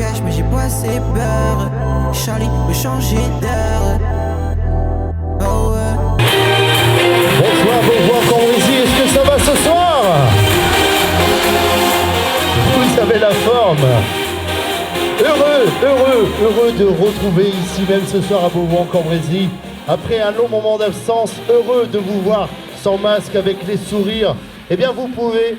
cash, mais j'ai pas assez peur. Charlie veut changer d'heure. Oh ouais. Bonsoir, Cambrésis, est-ce que ça va ce soir? Vous avez la forme. Heureux de retrouver ici même ce soir à Beauvoir-en-Cambrésis. Après un long moment d'absence, heureux de vous voir sans masque avec les sourires. Eh bien vous pouvez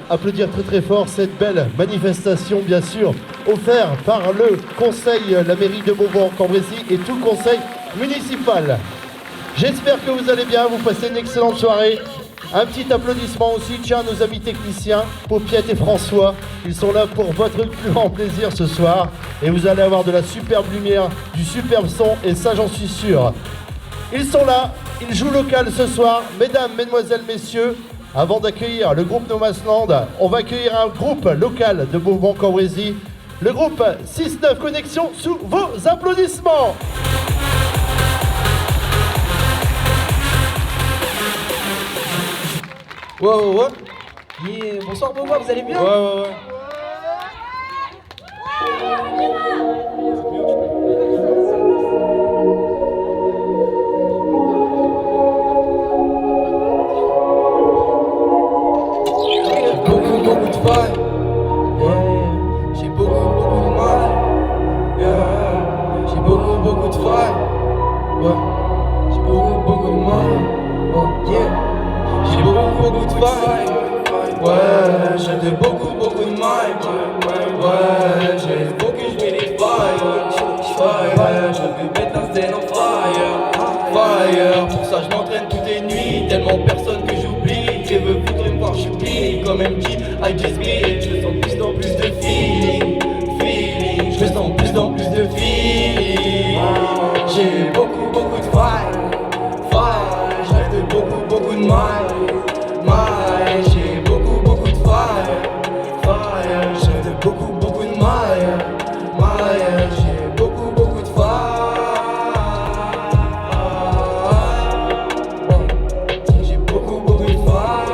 applaudir très très fort cette belle manifestation bien sûr offerte par le conseil, la mairie de Beauvoir-en-Cambrésis et tout le conseil municipal. J'espère que vous allez bien, vous passez une excellente soirée. Un petit applaudissement aussi, tiens, à nos amis techniciens, Paupiette et François. Ils sont là pour votre plus grand plaisir ce soir. Et vous allez avoir de la superbe lumière, du superbe son, et ça j'en suis sûr. Ils sont là, ils jouent local ce soir. Mesdames, mesdemoiselles, messieurs, avant d'accueillir le groupe Nomasland, on va accueillir un groupe local de Beauvoir-en-Cambrésis. Le groupe 6-9 Connexion, sous vos applaudissements. Wow. Yeah. Bonsoir Beauvoir, vous allez bien? Ouais. Beaucoup de failles. Yeah. J'ai beaucoup de mal. Yeah. J'ai beaucoup de failles. Ouais. J'ai beaucoup de mal. Oh yeah. J'ai beaucoup de failles. Ouais, j'ai beaucoup de mal. Ouais, j'ai faut que je mets les failles. Ouais, je veux mettre la scène en fire. Pour ça je m'entraîne toutes les nuits. Tellement personne que j'oublie. Je veux voudrais me voir, je suis comme MJ, I just bleed. Je me sens plus en plus de feeling. Je me sens plus en plus de feeling. J'ai beaucoup de failles. Je rêve de beaucoup de mal. J'ai beaucoup de failles. Je rêve de beaucoup de mal. J'ai beaucoup de failles. J'ai beaucoup de failles.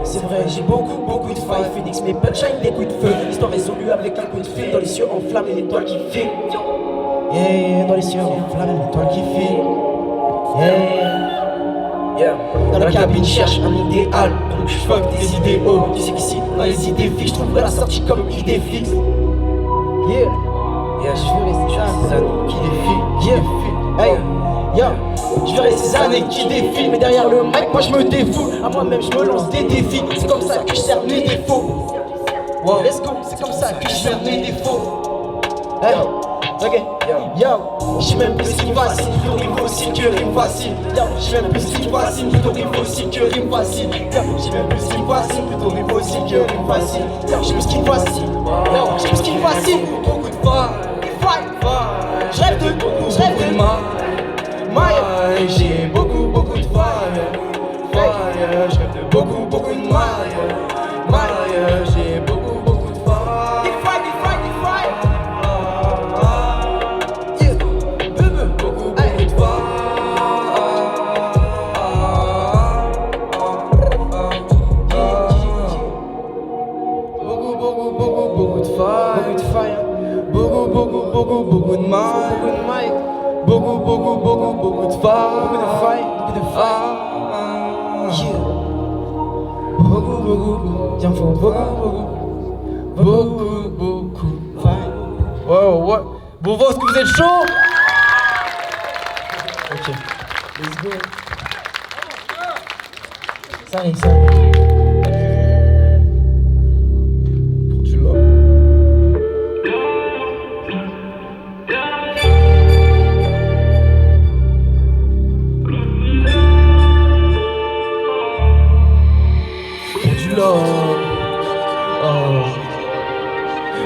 C'est vrai, j'ai beaucoup de failles. Phoenix, mes punchlines, des coups de feu. Histoire résolue avec un coup de fil. Dans les cieux enflammés, l'étoile qui fait. Yeah, dans les cieux enflammés, l'étoile qui fait. Yeah. Dans la cabine, cherche un idéal. Donc je fuck des idéaux. Tu sais qu'ici, dans les idées fixes, je trouverai la sortie comme idée fixe. Yeah, je verrai ces années qui défilent. Hey, je verrai ces années qui défilent. Mais derrière le mic, moi je me défoule. À moi-même, je me lance des défis. C'est comme ça que je sers mes défauts. Wow, let's go, c'est comme ça que je sers mes défauts. Hey, ok, j'sais même plus ce qui me fascine, plutôt rime facile que rime facile. J'sais même plus ce qui me fascine, plutôt rime facile que rime facile. J'sais même plus ce qui me fascine, plutôt rime facile que rime facile. J'sais plus ce qui me fascine, j'sais plus ce qui me fascine. Beaucoup de failles. J'rêve de Maille. J'ai beaucoup de failles. Je rêve de beaucoup de mailles. J'ai beaucoup de failles. Des failles. Beaucoup de failles. Beaucoup de failles. Beaucoup de mailles. Beaucoup de failles. Tiens, faut Beaucoup de failles. Ouais. Beauvoir, est-ce que vous êtes chaud? Ok, let's go. Ça. Tu l'as. Pour du love.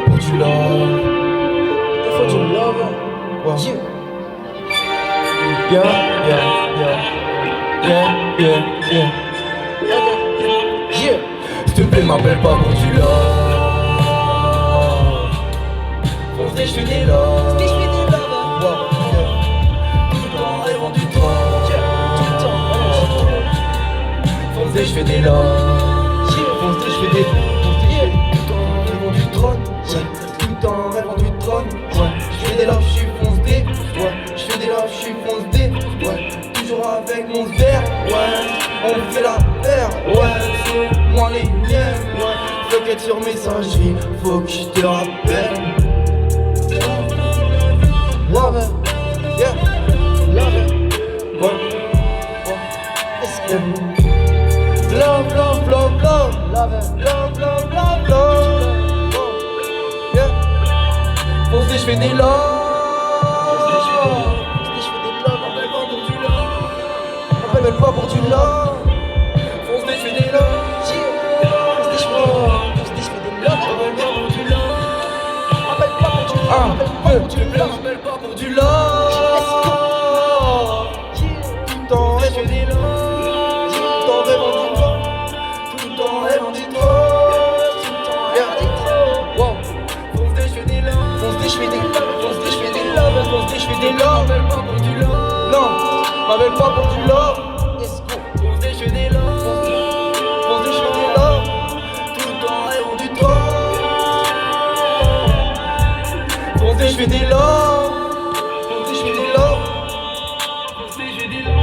Pour du love. Il faut du love. Ouais. Yeah. S'il te plaît, m'appelle pas pour du love. On se dit, je fais des love. Tout le temps, rêvant du temps. Tout le temps, je fais des love. je fais des tout en rêvant du trône, tout en rêvant du trône, je fais des loves, je suis fonce D, je fais des loves, je suis fonce D, toujours avec mon verre, on fait la paire, c'est moi les miens, faut qu'être sur messagerie, faut que je te rappelle. Love it, yeah, love it, let's go. Love, love, love, love, love it, love, love, love, love, yeah. Fonce des, je fais des love, appelle pas pour du love, fonce des, je fais des love, fonce des, je fais des love, appelle pas pour du love, appelle pas pour du love, appelle pas pour du love, tout en rêvant des love, tout en rêvant du love, tout en rêvant du love, tout en rêvant du love, fonce des, je fais des love, fonce des, je fais des love, fonce des, je fais des love, fonce des, je fais des love, appelle pas pour du love, non, m'appelle pas pour du love. Fonce des, je fais des love, fonce des, je fais des love, tout en rêvant du trône. Fonce des, je fais des love, fonce des, je fais des love, fonce des, je fais des love,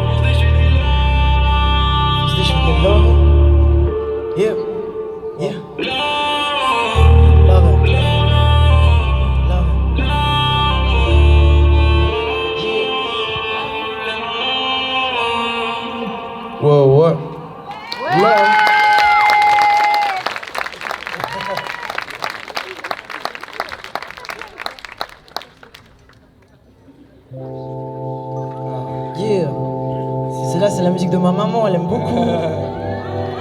fonce des, je fais des love, fonce des, je fais des love, yeah, yeah. Love it, love it, yeah. Whoa, what? Love. Yeah. Celle-là, c'est la musique de ma maman, elle aime beaucoup.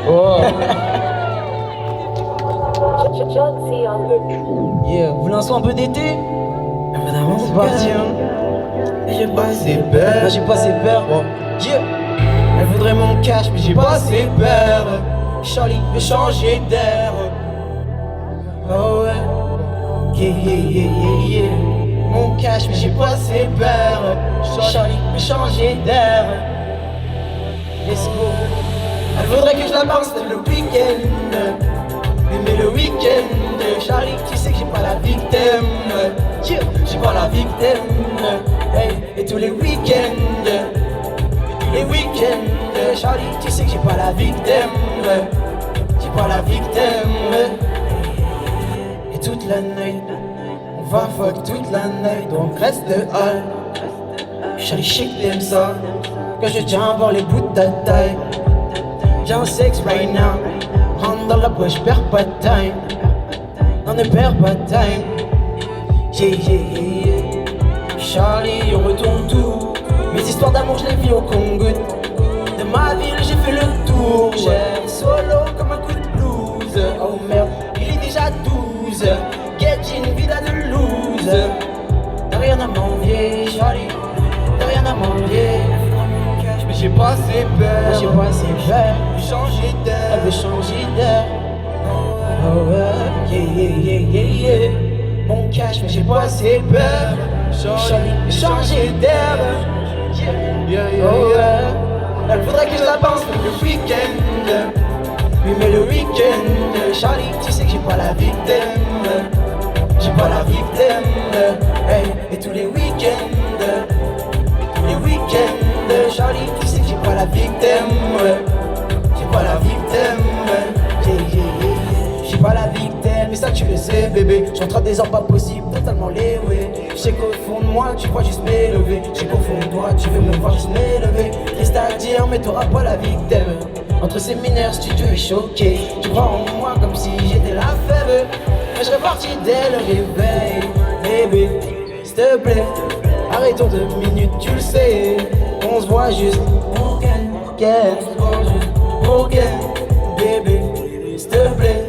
Oh. Yeah, vous voulez un son un peu d'été? Évidemment, c'est parti, hein. J'ai pas assez peur. Là, j'ai pas assez peur. Bon. Yeah. Elle voudrait mon cash, mais j'ai pas assez peur. Charlie veut changer d'air. Oh ouais. Yeah, yeah, yeah, yeah, yeah. Mon cash, mais j'ai pas assez peur. Charlie veut changer d'air. Let's go. Elle voudrait que je la bounce le week-end. Mais le week-end, Charlie, tu sais que j'ai pas la victime. Yeah, j'ai pas la victime. Hey, et tous les week-ends, les week-ends, Charlie, tu sais que j'ai pas la victime. J'ai pas la victime. Et toute la nuit, on va fuck toute la nuit, donc reste dehors. Charlie, je sais que t'aimes ça, que je tiens à voir les bouts de ta taille. J'ai un sexe right now, rentre dans la poche, perds pas de time. Non, ne perds pas de time. Yeah, yeah, yeah, yeah. Charlie, on retourne tout. Mes histoires d'amour, je les vis au Congo. De ma ville, j'ai fait le tour. J'ai solo comme un coup de blues. Oh merde, il est déjà 12. Get une vida de loose. T'as rien à m'envier, Charlie. T'as rien à m'envier. Mais j'ai pas assez peur. J'ai pas assez peur. Elle veut changer d'air. Elle veut changer d'air. Oh ouais, yeah, yeah, yeah, yeah, yeah. Mon cash, mais j'ai pas assez peur. Charlie veut changer d'air. Yeah, yeah, oh ouais. Elle voudrait que je la bounce le week-end. Oui, mais le week-end, Charlie, tu sais que j'ai pas la victime. J'ai pas la victime. Hey, et tous les week-ends, les week-ends, Charlie, tu sais que j'ai pas la victime. J'ai pas la victime. Yeah, yeah, yeah. J'ai pas la victime, mais ça tu le sais, bébé. J'entre à des heures pas possibles, totalement lévé. Je sais qu'au fond de moi, tu crois juste m'élever. Je sais qu'au fond de toi, tu veux me voir juste m'élever. Reste à dire, mais t'auras pas la victime. Entre séminaires, studio et choqué. Tu crois en moi comme si j'étais la faible. Mais je serais parti dès le réveil. Bébé, s'il te plaît, arrêtons 2 minutes, tu le sais. On se voit juste pour bébé, s'il te plaît,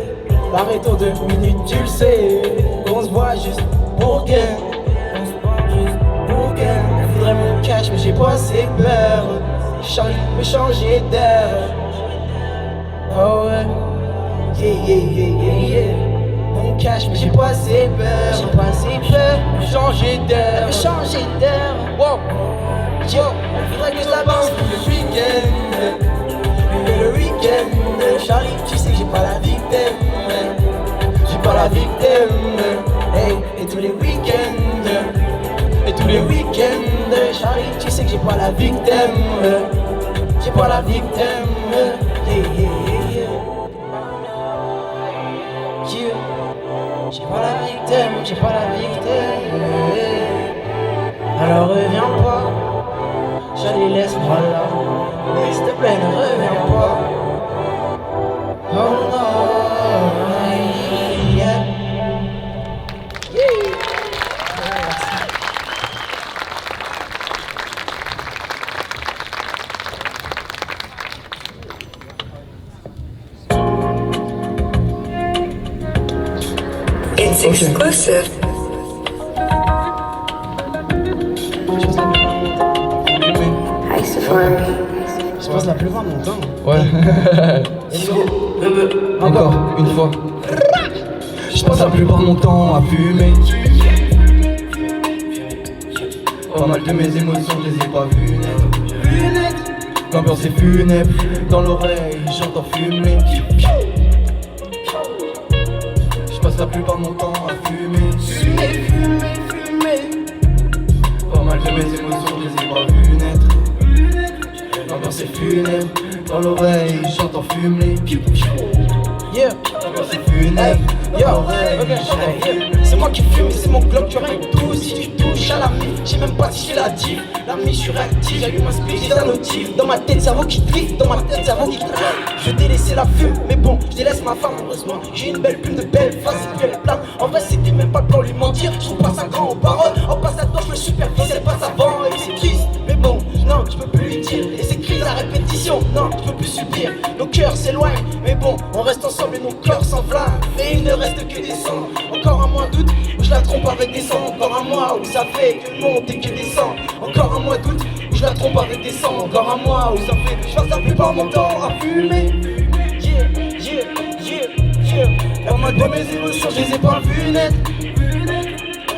arrêtons 2 minutes, tu le sais. On se voit juste pour elle voudrait mon cash, mais j'ai pas assez peur. Charlie veut changer d'air. Oh ouais, yeah, yeah, yeah, yeah, yeah. Mon cash, mais j'ai pas assez peur. J'ai pas assez peur. Changer d'air. Changer d'air. Wow. Yo, faudrait que je la bounce le week-end. Le week-end, Charlie, tu sais pas la victime, j'ai pas la victime, j'ai pas la victime, j'ai pas la victime. Alors reviens pas, je les laisse-moi là, mais s'il te plaît ne reviens pas. Oh non, yeah. It's exclusive. Je passe la plupart de mon temps. Ouais. Encore une fois. Je passe la plupart de mon temps à fumer. Pas mal de mes émotions, je les ai pas vues naître. L'ambiance est funèbre. Dans l'oreille, j'entends fumer. Je passe la plupart de mon temps à fumer. Pas mal de mes émotions, je les ai pas vues naître. L'ambiance est funèbre. Dans l'oreille, j'entends fumer. Yeah. L'ambiance est funèbre. Yo, c'est moi qui fume, c'est mon glock, tu rien tout. Si tu touches à la mif, j'ai même pas si j'ai la diff. La mif, je suis réactif, j'allume un speed, j'ai un notif. Dans ma tête, cerveau qui drift, dans ma tête, cerveau qui drift. Je t'ai laissé la fume, mais bon, je délaisse ma femme, heureusement. J'ai une belle plume de belle face, et puis elle est plane. En vrai, c'était même pas le plan lui mentir. Je trouve pas ça grand en parole. En passant, je me supervise, elle passe avant, et c'est triste. Mais bon, non, je peux plus lui dire. Et ces crises à répétition, non, je peux plus subir. Nos cœurs s'éloignent, mais bon, on reste ensemble et nos cœurs s'enflamment. Mais il ne reste que des sangs. Encore un mois d'août où je la trompe avec des sangs. Encore un mois où ça fait que monte et que descend. Encore un mois d'août où je la trompe avec des sangs. Encore un mois où ça fait que je passe la plupart de mon temps à fumer. Pas mal de mes émotions, je les ai pas vues naître.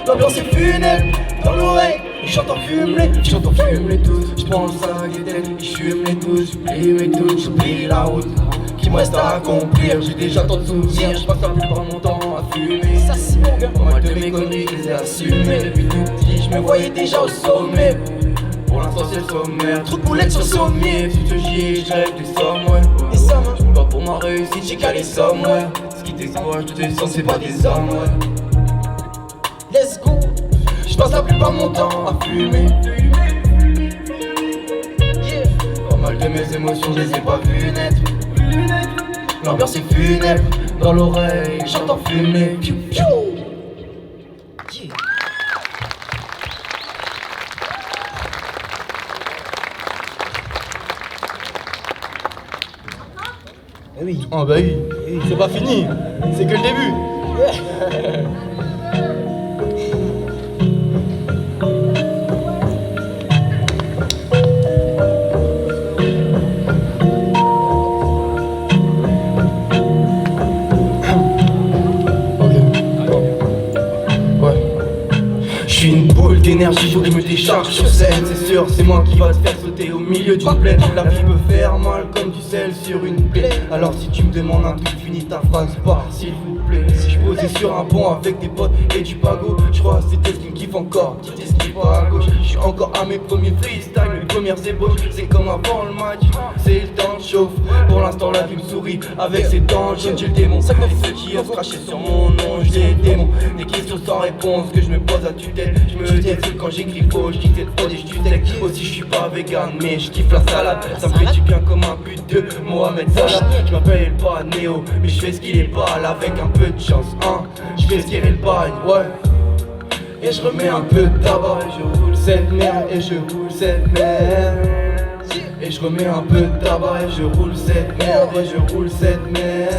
L'ambiance est funèbre. Dans l'oreille, j'entends fumer. J'entends fumer tous. J'pense à des têtes, j'fume les tous. J'oublie mes doutes, j'oublie la route qui me reste à accomplir. J'ai déjà tant de souvenirs, je passe la plupart de mon temps à fumer. Ça c'est mon gars. Pas mal de mes conneries, je les ai assumées. Depuis tout petit, je me voyais déjà au sommet. Pour l'instant c'est le sommaire. Trop de boulettes sur le sommier. Si je gis, je rêve des sommes, ouais. Des sommes, hein. J'me bats pour ma réussite, j'ai qu'à les sommes, ouais. Ce qui t'exploite, je te descends, c'est pas des hommes, ouais. Let's go. Je passe la plupart de mon temps à fumer. Pas mal de mes émotions, je les ai pas vues naître. L'ambiance est funèbre. Dans l'oreille, j'entends fumer. Piou, piou. Yeah. Oui. Oh bah oui, c'est pas fini, c'est que le début. Je suis une boule d'énergie, faut que je me décharge sur scène. C'est sûr, c'est moi qui va te faire sauter au milieu d'une plaine. La vie peut faire mal comme du sel sur une plaie. Alors si tu me demandes un truc, finis ta phrase par s'il vous plaît. Si je posais sur un pont avec des potes et du pago, je crois que c'était ce qui me kiffe encore. Petit esquive pas à gauche, je suis encore à mes premiers freestyle, mes premières ébauches. C'est comme avant le match, c'est le temps de chauffe. Pour l'instant la vie me sourit avec ses dents jaunes, j'ai le démon. Ça fait ceux qui osent cracher sur mon nom, j'ai des démons. Des questions sans réponse que je me pose à tutelle. Je me dis que quand j'écris faux, je quitte le prod et je tutelle. Aussi je suis pas vegan mais je kiffe la salade. Ça me fait du bien comme un but de Mohamed Salah. Je m'appelle pas Néo mais je fais ce qu'il est pas là avec un peu de chance, hein. Je fais ce qu'il est le bail, ouais. Et je remets un peu de tabac et je roule cette merde. Et je roule cette merde. Et je remets un peu de tabac et je roule cette merde. Et je roule cette merde.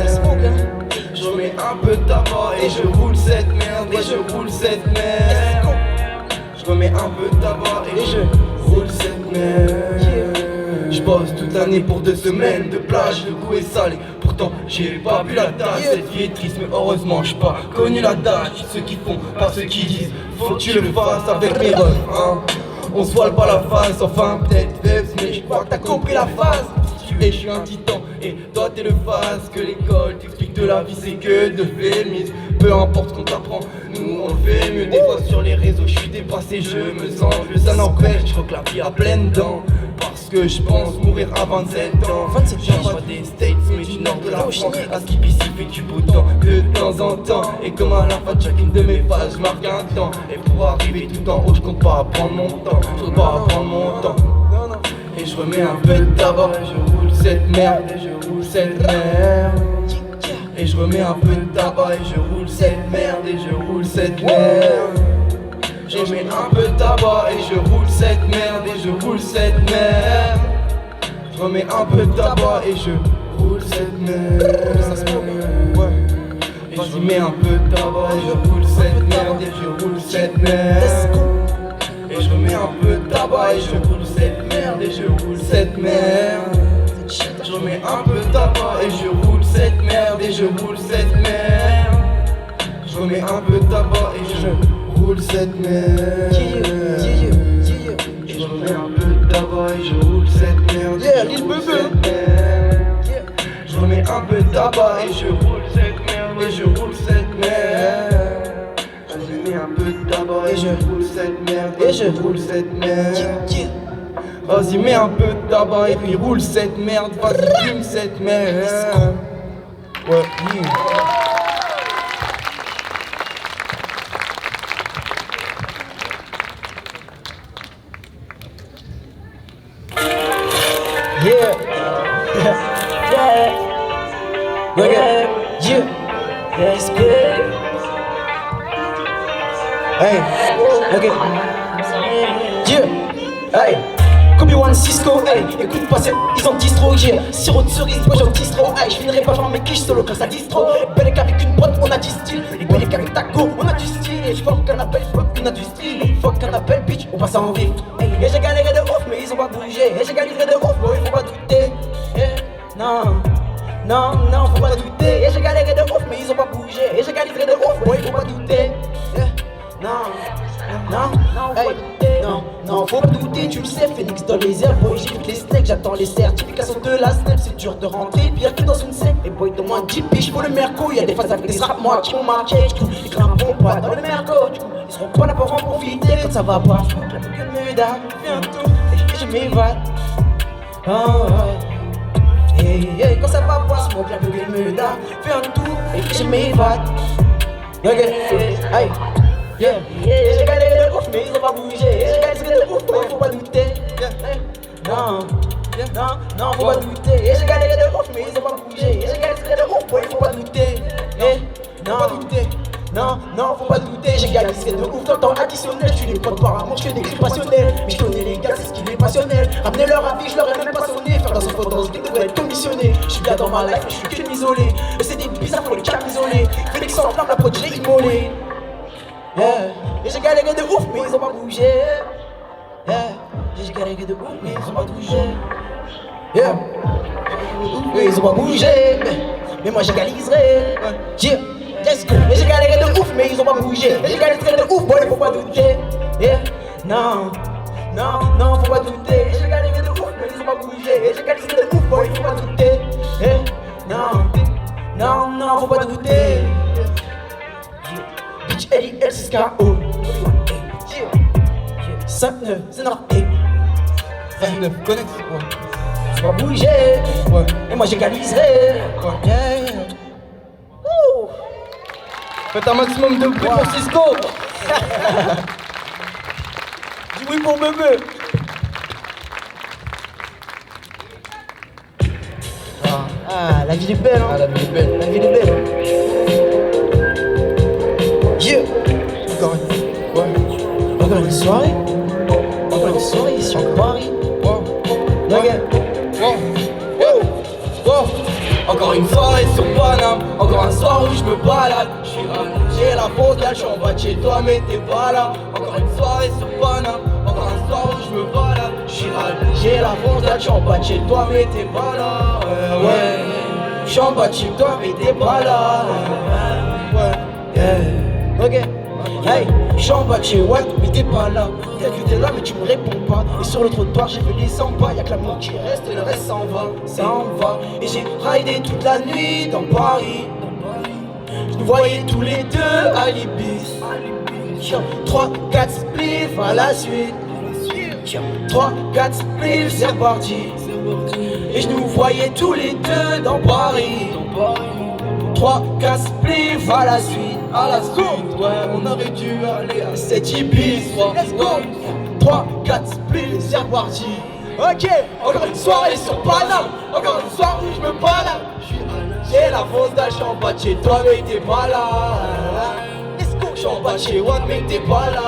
Je remets un peu de tabac et je roule cette merde. Et je roule cette merde. Je remets un peu de tabac et je roule cette merde. Je bosse toute l'année pour 2 semaines de plage, le goût est salé. Pourtant j'ai pas bu la tasse. Cette vie est triste mais heureusement j'ai pas connu la tâche. Ceux qui font, pas ceux qui disent. Faut que tu le fasses avec mes refs, hein. On se voile pas la face, enfin peut-être Vebs, mais je crois que t'as compris la phase. Si tu et je suis un titan. Et toi t'es le phase que l'école t'explique de la vie, c'est que de féminisme. Peu importe ce qu'on t'apprend, nous on le fait mieux. Des fois sur les réseaux je suis dépassé, je me sens. Ça n'empêche, je crois que la vie a pleine dents. Parce que je pense mourir à 27 ans. Je viens pas des States mais du nord de la France. À Skippy fait du beau temps de temps en temps. Et comme à la fin de chacune de mes phases, je marque un temps. Et pour arriver tout en haut, je compte pas prendre mon temps. Je compte pas prendre mon temps. Et je remets un peu de tabac et je roule cette merde. Et je roule cette merde. Et je remets un peu de tabac et je roule cette merde. Et je roule cette merde. Je mets un peu de tabac et je roule cette merde. Et je roule cette merde. Je remets un peu de tabac et je roule cette merde. Et je remets un peu de tabac et je roule cette merde. Et je roule cette merde. Et je remets un peu de tabac et je roule cette merde. Et je roule cette merde. Je remets un peu de tabac et je roule cette merde. Et je roule cette merde. Je remets un peu de tabac et je roule cette merde. Et je remets un peu de tabac et je roule cette merde. Et je roule cette merde. Je remets un peu de tabac et je roule cette merde. Et je roule cette merde. Je mets un peu de tabac et je roule cette merde. Et je roule cette merde. Vas-y mets un peu de tabac et puis roule cette merde. Vas-y fume cette merde. Ouais, Yeah. Look at you. That's good. Hey. Okay. Yeah. Hey. Kobe One Cisco, hey, écoute pas c'est, ils ont distro, yeah. Sirop de cerise, moi j'ai un distro, hey. J'finirai pas genre mes quiches solo quand ça distro. Belle qu'avec une boîte, on a du style. Et belle qu'avec ta go, on a du style. Et j'fuck qu'un appel, fuck une industrie. Fuck qu'un appel, bitch, on passe en vif. Hey. Et j'ai galéré de ouf, mais ils ont pas bougé. Et j'ai galéré de ouf, bon, il faut pas douter. Yeah. Non, non, non, faut pas douter. Et j'ai galéré de ouf, mais ils ont pas bougé. Et j'ai galéré de ouf, bon, il faut pas douter. Yeah. Non, hey, non, faut pas douter, tu le sais, Phoenix dans les airs, boy, j'écoute les snakes, j'attends les certifications de la snap, c'est dur de rentrer, pire que dans une secte, et boy, de moins 10 piges pour le merco, y'a des phases avec des rap moi qui m'ont marqué, du coup, les grimpons pas dans le merco, du coup, ils seront pas là pour en profiter, quand ça va pas, j'fuck la boucle de médaille, bientôt, et je m'évade, hey, quand ça va pas, j'smoke la boucle de médaille, fais un tour, et je m'évade, ok, hey. Yeah, j'ai galéré de ouf, mais ils ont pas bougé. J'ai galéré de ouf, mais faut pas douter. Non, faut pas douter. J'ai galéré de ouf, mais ils ont pas bougé. J'ai galéré de ouf, mais faut pas douter. Non, faut pas douter. J'ai galéré de ouf dans le temps additionnel. Tu les portes par amour, je fais des cris passionnels. Mais je connais les gars, c'est ce qui est passionnel. Ramener leur avis, je leur ai même pas sonné. Faire dans une photo dans ce game devrait être commissionné. Je suis bien dans ma life, je suis que m'isoler. Mais c'est des bizarres, faut les camisoler. Félix en flamme, la prod, j'ai immolé. Yeah. Et j'ai galéré de ouf, mais ils ont pas bougé. Yeah. J'ai galéré de ouf, mais ils ont pas bougé. Yeah. Mais ils ont pas bougé. Mais moi j'égaliserai. Yeah. Let's go. Et j'ai galéré de ouf, mais ils ont pas bougé. Et j'ai galéré de ouf, boy, faut pas douter. Yeah. Non, faut pas douter. Et j'ai galéré de ouf, mais ils ont pas bougé. Et j'ai galéré de ouf, boy, faut pas douter. Yeah. Non, faut pas douter. Bitch, L.I.L, c'est K.O. 5-9, c'est Nord. 29, connecte. Tu vas bouger. Ouais. Et moi j'égaliserai. Ouais. Faites un maximum de bruit pour Cisco. Du bruit pour bébé. Ah, la vie est belle, hein. Ah, la vie est belle. La vie est belle. Yeah. Encore une soirée. Encore une soirée ici en Paris. Encore une soirée sur Paname. Encore un soir où je me balade. J'ai la frontale, je suis en bas de chez toi mais t'es pas là. Encore une soirée sur Paname. Encore un soir où je me balade. J'ai la frontale, je suis en bas de chez toi mais t'es pas là. Ouais. Je suis en bas de chez toi mais t'es pas là. Ok. Hey, j'suis en bas de chez Watt, mais t'es pas là. Peut-être que t'es là, mais tu me réponds pas. Et sur le trottoir, j'ai fait les 100 pas. Y'a que l'amour qui reste et le reste s'en va. Et j'ai raidé toute la nuit dans Paris. J'nous voyais tous les deux à l'Ibis. 3, 4 spliffs à la suite. 3, 4 spliffs, c'est reparti. Et je nous voyais tous les deux dans Paris. 3, 4 spliffs à la suite. Ouais, on aurait dû aller à cette Ibis. Let's go. 3, 4 spliffs, c'est reparti. Ok, encore une soirée sur Paname. Encore une soirée où je me balade. J'ai la fausse dalle, j'suis en bas de chez toi mais t'es pas là. Let's go, j'suis en bas de chez Watt mais t'es pas là.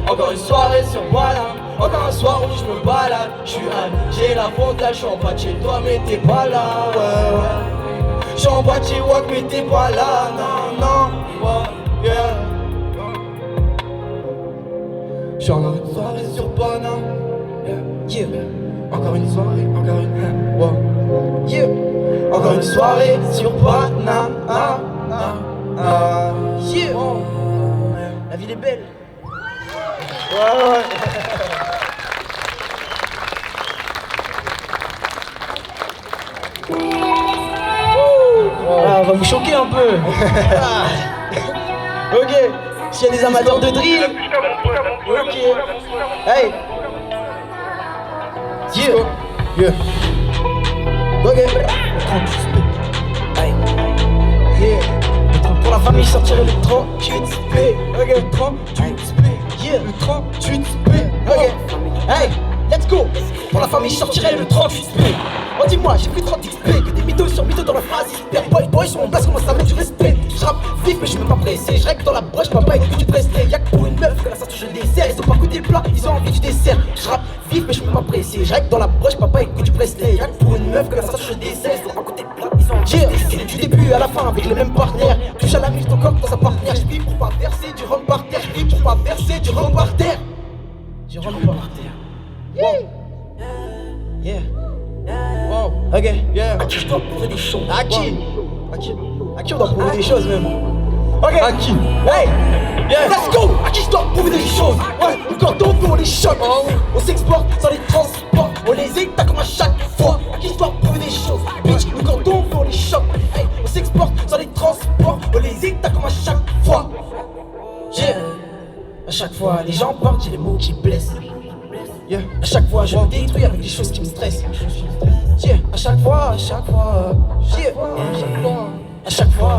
Encore une soirée sur Paname. Encore un soir où je me balade. J'suis Anne, j'ai la fausse dalle, j'suis en bas de chez toi mais t'es pas là. J'suis en bas de chez Watt mais t'es pas là. Non, yeah. J'suis encore une soirée sur Paname. Yeah. Encore une soirée, encore une. Yeah. Encore une soirée sur Paname. Yeah. La ville est belle. Ouais. Ah, on va vous choquer un peu. Ok, s'il y a des amateurs de drill. Ok. Hey. Yeah. Ok. Hey. Yeah. Pour la famille, sortirait le 38 Ok, 38 Yeah. Le 38 Ok. Hey. Let's go. Pour la famille, je sortirai le 38 Oh dis-moi, j'ai pris 30 XP. Que des mythos sur mythos dans la phrase. Boy sur mon blast, commence à mettre du respect. Je rappe vif mais je suis même pas pressé. Je règle dans la broche, papa et que tu prestais. Y'a que pour une meuf que la sauce je dessert. Ils ont pas goûté le plat, ils ont envie du dessert. Je rappe vif mais je suis même pas pressé. Je règle dans la broche, papa et que tu prestais. Y'a que pour une meuf que la sauce je dessert. Ils ont pas goûté le plat, ils ont envie du dessert. Du début à la fin avec le même partenaire. Touche à la musique encore dans sa partenaire. Je vis pour pas verser du rhum par terre. Je vis pour pas verser du rhum par terre. Du rhum par terre. Yeah. Wow. Ok. Yeah. À qui je dois prouver des choses? À qui? À qui on doit prouver des choses même? Ok. À qui? Hey. Yeah. Let's go. À qui je dois prouver des choses? Ouais. Quand on veut on les choque. On s'exporte sans les transports. On les éteint comme à chaque fois. À qui je dois prouver des choses? Bitch. Quand on veut on les choque. Hey. On s'exporte sans les transports. On les éteint comme à chaque fois. Yeah. À chaque fois les gens parlent, j'ai les mots qui blessent. Yeah. À chaque fois je me détruis avec des choses qui me stressent. Yeah. À chaque fois, yeah. À chaque fois,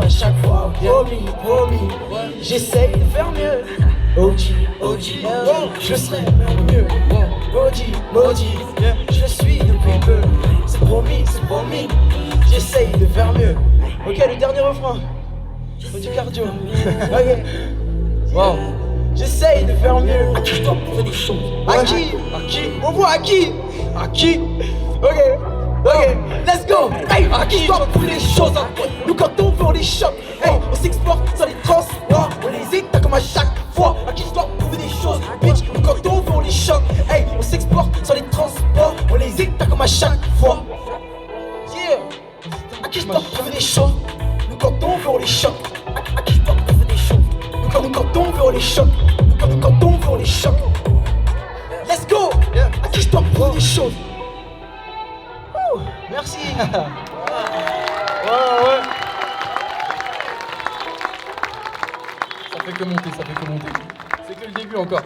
promis, j'essaye de faire mieux. OG, je serai mieux. Maudit, je suis depuis peu. C'est promis, j'essaye de faire mieux. Ok, le dernier refrain. Faut du cardio. Ok. Wow. J'essaye de faire mieux. À qui je dois prouver des choses? À qui? On voit à qui? Ok, let's go. Hey, à qui je dois prouver des choses? Nous quand on veut on les chope. Hey, on s'exporte sans les transports. On les éteint comme à chaque fois. À qui je dois prouver des choses? Bitch, nous quand on veut on les chope. Hey, on s'exporte sans les transports. On les éteint comme à chaque fois. Yeah. À qui je dois prouver des choses? Nous quand on veut on les chope. À qui je dois prouver des choses? Nous quand on veut on les chope. Nous quand on veut on les chope. Let's go. À qui je dois prouver des choses? Merci. Ouais. Ça fait que monter. C'est que le début encore.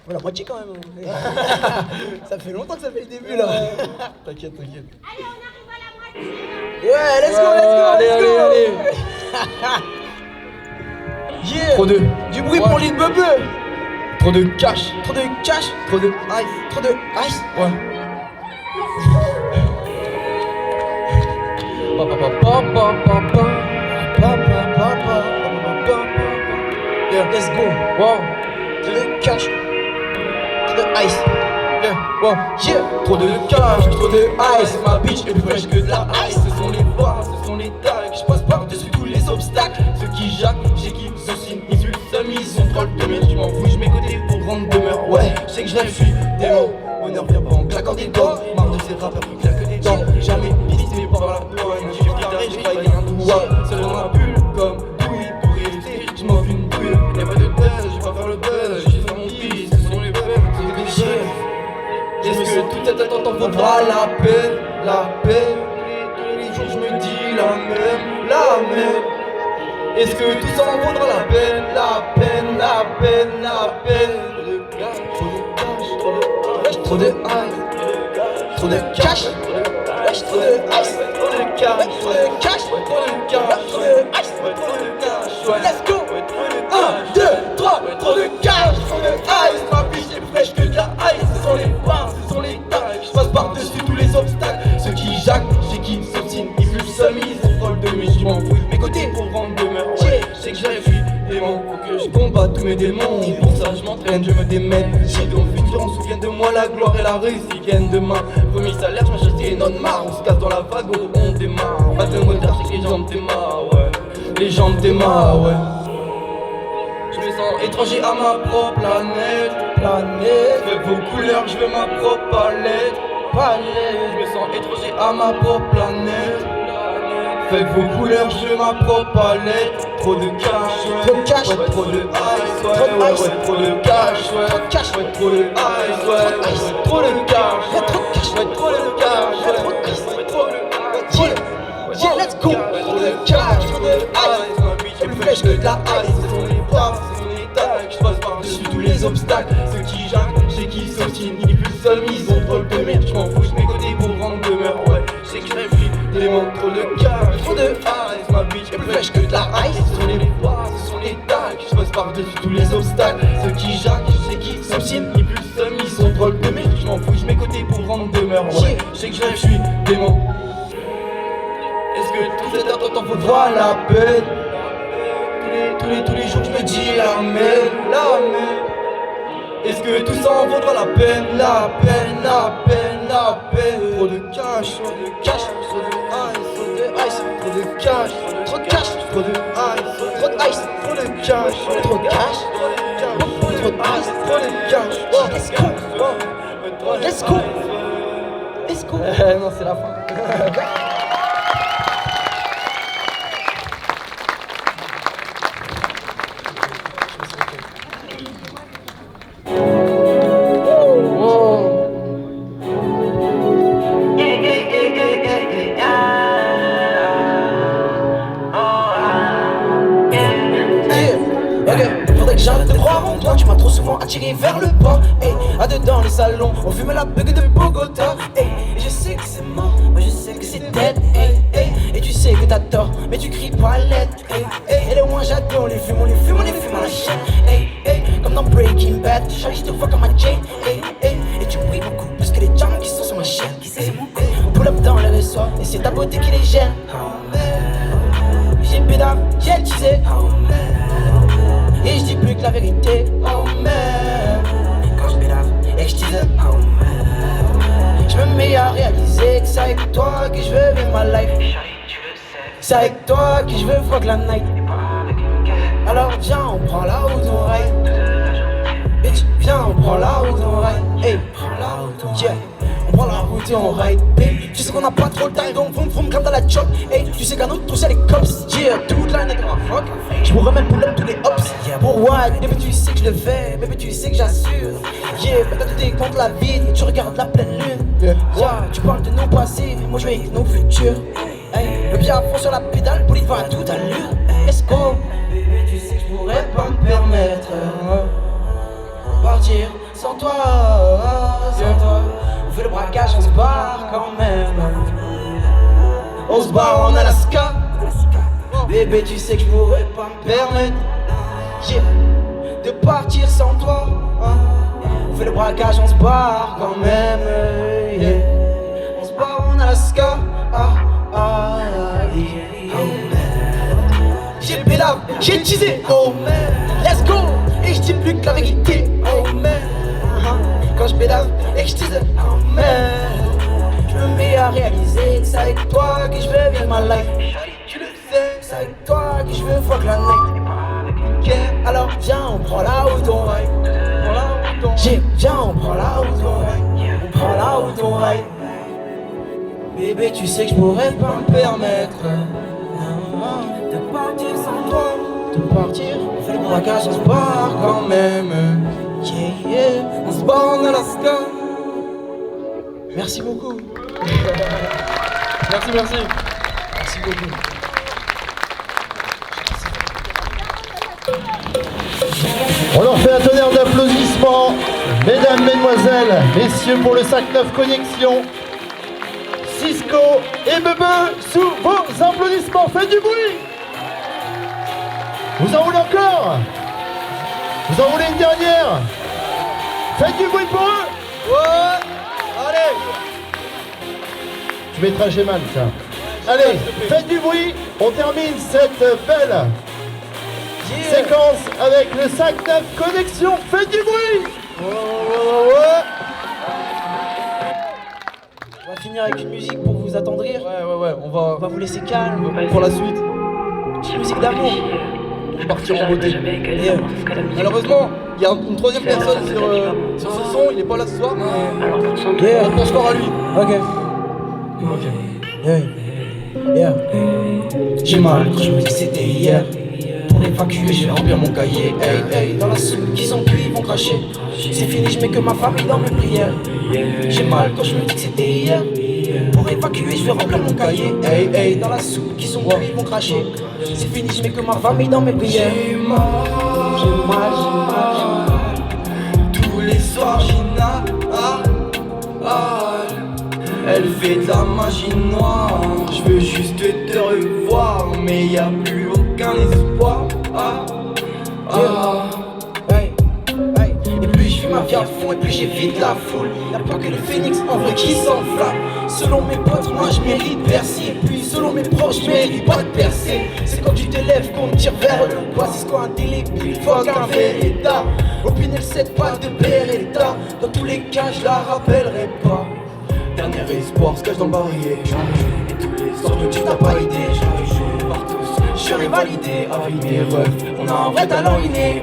Voilà, moitié quand même. Ça fait longtemps que ça fait le début là. T'inquiète. Allez, on arrive à la moitié. Ouais, let's go. Allez. Yeah. Trop de. Du bruit pour Lil Bebe. Trop de cash. Trop de cash. Trop de ice. Ouais. Yeah, let's go. Wow. Trop de cash. Trop de ice. Yeah. Wow. Yeah. Trop de cash, trop de ice. Ma bitch est plus fraîche que de la ice. Ce sont les bars, ce sont les tags. Je passe par-dessus tous les obstacles. Ceux qui jacquent, j'ai qui saucissent, m'insultent, ils ont troll de merde. Je m'en fous, je mets côté pour rendre demeure. Ouais, je sais que je rêve, je suis démon. Honneur vient pas en claquant des dents. Marre de ces rappeurs qui claquent des dents. Jamais pissé par la poigne. J'ai vu derrière, j'ai failli un doigt. Seul dans ma bulle comme Louis pour rester. Je m'en cette attente en vaudra la peine, la peine. Tous les jours je me dis la même, la même. Est-ce que tout ça en vaudra la peine, la peine, la peine, la peine? Trop de cash, trop de cash, trop de ice, trop de cash, trop de cash, trop de cash, trop de ice, trop de cash. Let's go. 1, 2, 3, trop de cash, trop de ice. Ma vie est plus fraîche que de la ice. Ce sont les bars, ce sont les tailles. Je passe par-dessus tous les obstacles. Ceux qui jacquent, chez qui s'obstinent, ils plus seuls, ils ont de mes, je m'en fous de mes côtés pour rendre demeure. Ouais, je sais que j'arrive, je suis démon, faut que je combatte tous mes démons. Et pour ça je m'entraîne, je me démène. J'ai dans le futur, on se souvient de moi, la gloire et la réussite viennent demain. Premier salaire, je m'achète des non marre. On se casse dans la vague, on démarre. Pas de motard, c'est que les jambes démarrent, ouais. Les jambes démarrent, ouais. Je me sens étranger à ma propre planète, planète. Je veux vos couleurs, je veux ma propre palette, palette. Je me sens étranger à ma propre planète. Faites vos couleurs, je veux ma propre palette. Trop de cash, ouais. Trop de cash, ouais. Trop de ice, ouais. Trop de ice, ouais. Trop de cash, ouais. Trop de cash, ouais. Trop de ice, ouais. Trop de cash, ouais. Trop de cash, ouais. Trop de cash, ouais. Trop de ice, ouais. Trop de cash, yeah, let's go. Trop de cash, trop de ice. Ma vie est plus fraîche que de la ice. Ce sont les bars, ce sont les tags. Je passe par-dessus tous les obstacles. Ceux qui jacquent, chez qui s'obstinent, ils plus seuls, ils ont trop de merde. Je m'en fous, je mes côtés pour rendre demeure. Ouais, je sais que je rêve, démon, trop de cash, trop de ice. Ma bitch est plus fraîche que de la ice. Ce sont les bars, ce sont les tags. Je passe par-dessus tous les obstacles. Ceux qui jacquent, chez qui s'obstinent, ils plus seuls, ils sont trop de merde. Je m'en fous, je mes côtés pour rendre demeure. Ouais, je sais que je rêve, je suis démon. Est-ce que toute cette attente en vaudra la peine? Tous les jours je me dis la même, la même. Est-ce que tout ça en vaudra la peine? La peine, la peine, la peine. Trop de cash, trop de cash, trop de ice, trop de cash, trop de cash, trop de ice, trop de ice, trop de cash, trop de cash, trop de ice, trop de cash. Oh, let's go, let's go, let's go. Non, c'est la fin. Attiré vers le bas, hey, à deux dans les salons, on fume la bug de Bogota, hey, et je sais que c'est mort, moi je sais que c'est dead, hey, hey, et tu sais que t'as tort, mais tu cries pas à l'aide, hey, hey, et les moins j'adore, on les fume, on les fume, on les fume à la chaîne, hey, hey, comme dans Breaking Bad, Charlie te voit comme un chain, hey, hey, et tu pries beaucoup, parce que les gens qui sont sur ma chaîne, hey, hey, on pull up dans les réseaux, et c'est ta beauté qui les gêne, j'ai pédale, j'ai teasé, et je dis plus que la vérité, oh man. Quand je m'énerve et que je tease, oh man. Je me mets à réaliser que c'est avec toi que je veux vivre ma life. C'est avec toi que je veux fuck la night. Alors viens, on prend la route, on ride. Bitch, viens, on prend la route, on ride. Hey, prends la route, on ride. On prend la route et on ride, hey. Tu sais qu'on a pas trop le time, donc vroom grave dans la chop. Hey, tu sais qu'à notre tour c'est les cops. Yeah, toute la night on rock. J'pourrais même pull up tous les hops. Yeah, pour what? Bébé tu sais que je le fais, bébé tu sais que j'assure. Yeah, mais quand tu t'es contre la vie, tu regardes la pleine lune. Yeah, tu parles de nos passés, moi je vais avec nos futurs. Hey, le pied à fond sur la pédale, bolide va à toute allure. Let's go. Bébé tu sais que je pourrais pas me permettre partir sans toi, sans toi. On fait le braquage, on se barre quand même. On se barre en Alaska. Bébé tu sais que je pourrais pas me permettre, yeah, de partir sans toi, hein. On fait le braquage, on se barre quand même, yeah. On se barre en Alaska, yeah. J'ai pédale, j'ai teasé, oh man. Let's go, et je dis plus que la vérité, oh man. Quand je pédale et que je tease, oh man. Je me mets à réaliser que c'est avec toi que je veux vivre ma life. Tu le sais, c'est avec toi que je veux fuck la night. Yeah, alors viens, on prend la route, on ride. Yeah, viens, on prend la route, on ride. On prend la route, on ride. Bébé, tu sais que je pourrais pas me permettre de partir sans toi. De partir, on fait le braquage, on se barre quand même. Yeah, yeah, on se barre en Alaska. Merci beaucoup. Merci, merci. Merci beaucoup. On leur fait un tonnerre d'applaudissements, mesdames, mesdemoiselles, messieurs, pour le sac 9 Connexion. Cisco et Bebe, sous vos applaudissements, faites du bruit. Vous en voulez encore? Vous en voulez une dernière? Faites du bruit pour eux. Ouais. Allez. Tu mettras Géman, ça. Allez, faites du bruit. On termine cette belle séquence avec le sac 9 Connexion. Faites du bruit. Ouais. On va finir avec une musique pour vous attendrir. Ouais. On On va vous laisser calme. pour la suite. Petite musique d'amour. Partir en beauté. Yeah. Malheureusement, il y a une troisième personne sur ce son, il est pas là ce soir. Yeah. On pense fort à lui. Ok. Yeah. J'ai mal quand je me dis que c'était hier. Pour évacuer, je vais remplir mon cahier. Hey, dans la soupe qu'ils ont bu, ils vont cracher. C'est fini, je mets que ma famille dans mes prières. J'ai mal quand je me dis que c'était hier. Pour évacuer, je vais remplir mon cahier. Hey, dans la soupe qu'ils ont bu, ils vont cracher. C'est fini, je mets que ma famille dans mes prières. J'ai mal. Tous les soirs, Gina, elle fait de la magie noire. Je veux juste te revoir, mais y a plus aucun espoir. Hey. Et plus je vis ma vie à fond, et plus j'évite la foule. Y'a pas que le phénix en vrai qui s'enflamme. Selon mes potes, moi je mérite percer. Et puis selon mes proches, je mérite pas de percer. C'est quand tu te lèves qu'on te tire vers le bas. C'est ce qu'on indélébile, fuck un Vérita. Opiner le 7 pas de Beretta. Dans tous les cas, je la rappellerai pas. Dernier espoir se cache dans le barillet. Et tous les soirs, Tu n'as pas idée, partout. je serai validé avec mes refs. On a un vrai talent inné.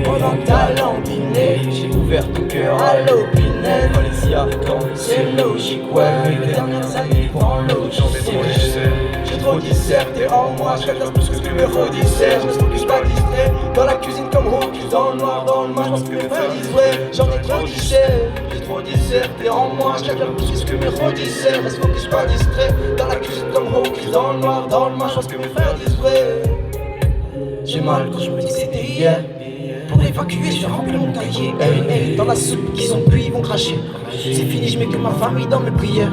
On a un talent inné. J'ai ouvert ton cœur À l'opinel, Valencia, quand c'est logique, ouais. Les dernières années dans logiciel. J'ai trop disserté en moi, je cache plus que ce que mes redissertent. Je me focus pas distrait, dans la cuisine comme Hawkins, dans le noir, dans le mal, je pense que mes frères disent ouais. J'en ai trop disserté, j'ai trop disserté en moi, je cache plus que ce que mes redissertent. Je me focus pas distrait, dans la cuisine comme Hawkins, dans le noir, dans le mal, je pense que mes frères disent ouais. J'ai mal quand je me dis que c'était hier. Pour évacuer, je vais remplir mon cahier. Dans la soupe qu'ils ont bu, ils vont cracher. C'est fini, je mets que ma famille dans mes prières.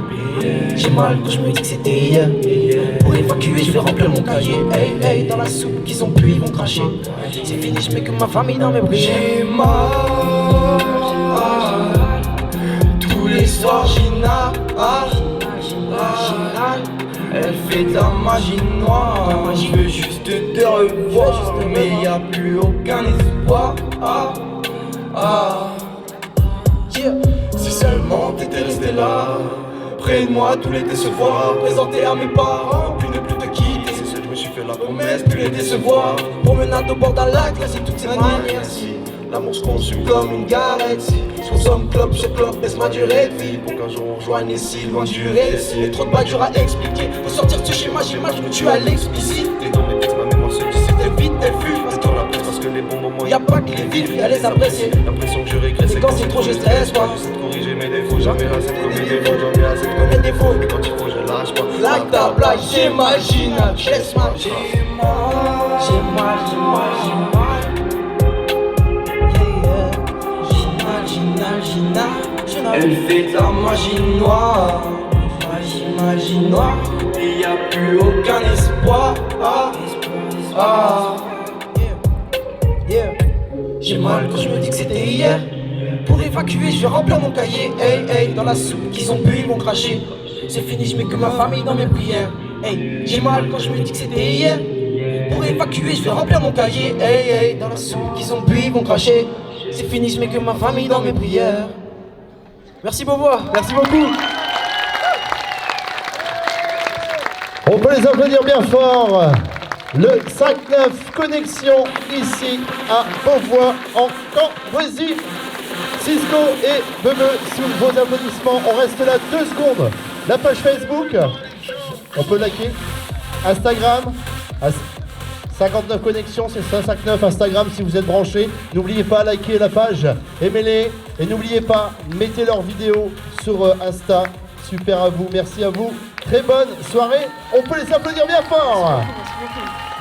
J'ai mal quand je me dis que c'était hier. Pour évacuer, je vais remplir mon cahier. Dans la soupe qu'ils ont bu, ils vont cracher. C'est fini, je mets que ma famille dans mes prières. j'ai mal. Tous les soirs, Gina, elle fait de la magie noire. Je veux juste te revoir, mais y a plus aucun espoir. Si seulement t'étais resté là, près de moi tout l'été se voir, présenté à mes parents, puis ne plus te quitter. C'est ce que je me suis fait la promesse, plus les décevoir. Promenade au bord d'un lac, là c'est toutes ces manières. Si l'amour se consume comme une garette, si je consomme clope sur clope, laisse ma durée de vie pour qu'un jour on rejoigne si loin du récit. Et trop de bacs, à expliquer. Faut sortir de ce schéma, j'ai mal, je me tue à l'explicite. T'es dans mes textes, ma mémoire se dissipe. Elle vite, elle fuit. C'est dans la place parce que les bons moments Y'a pas que les vifs, y'a les appréciés. l'impression que je regrette, Et quand c'est trop, je stresse pas. J'essaie de corriger mes défauts, jamais assez de commettre des défauts, jamais assez de Mes défauts, Et quand il faut, je lâche pas. like ta blague, j'imagine. Laisse ma j'ai mal. Gina. Elle fait de la magie noire, Magie noire. et y a plus aucun espoir. Yeah. J'ai mal quand je me dis que c'était hier. Pour évacuer, je vais remplir mon cahier. Dans la soupe qu'ils ont bu, ils vont cracher. C'est fini, je mets que ma famille dans mes prières. J'ai mal quand je me dis que c'était hier. Pour évacuer, je vais remplir mon cahier. Dans la soupe qu'ils ont bu, ils vont cracher. C'est fini, je mets que ma famille dans mes prières. Merci Bobois. Merci beaucoup. On peut les applaudir bien fort. Le 5-9 Connexion ici à Beauvois en Cambrésis. Cisco et Bebe sous vos applaudissements. On reste là 2 secondes. La page Facebook, on peut liker. Instagram, 59 Connexion, c'est ça, 59 Instagram si vous êtes branchés. N'oubliez pas, likez la page, aimez-les. Et n'oubliez pas, mettez leurs vidéos sur Insta. Super à vous, merci à vous. Très bonne soirée. On peut les applaudir bien fort. Merci beaucoup.